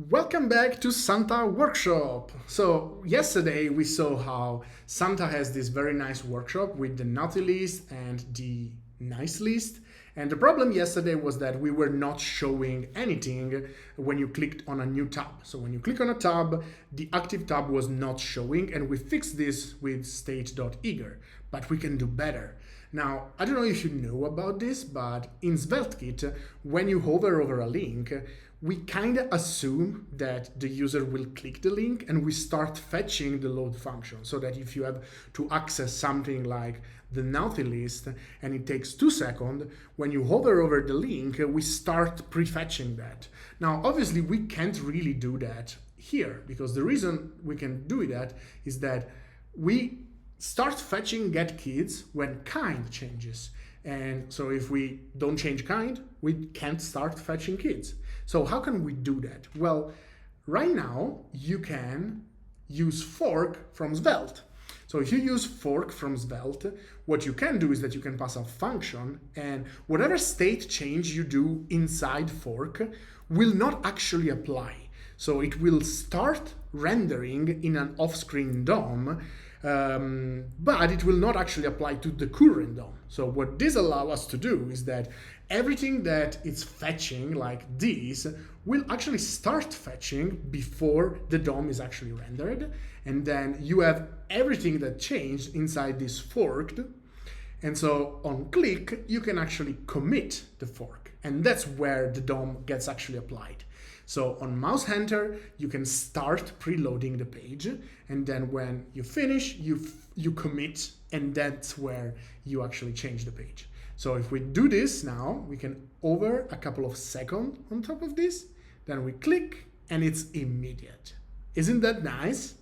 Welcome back to Santa Workshop. So yesterday we saw how Santa has this very nice workshop with the naughty list and the nice list. And the problem yesterday was that we were not showing anything when you clicked on a new tab. So when you click on a tab, the active tab was not showing, and we fixed this with state.eager, but we can do better. Now, I don't know if you know about this, but in SvelteKit, when you hover over a link, we kind of assume that the user will click the link and we start fetching the load function, so that if you have to access something like the naughty list and it takes 2 seconds, when you hover over the link, we start prefetching that. Now, obviously, we can't really do that here, because the reason we can do that is that we start fetching getKids when kind changes. And so if we don't change kind, we can't start fetching kids. So how can we do that? Well, right now you can use fork from Svelte. So if you use fork from Svelte, what you can do is that you can pass a function, and whatever state change you do inside fork will not actually apply. So it will start rendering in an off-screen DOM, but it will not actually apply to the current DOM. So what this allows us to do is that everything that it's fetching, like this, will actually start fetching before the DOM is actually rendered. And then you have everything that changed inside this forked. And so on click, you can actually commit the fork. And that's where the DOM gets actually applied. So on mouse enter, you can start preloading the page, and then when you finish, you commit, and that's where you actually change the page. So if we do this now, we can hover a couple of seconds on top of this, then we click, and it's immediate. Isn't that nice?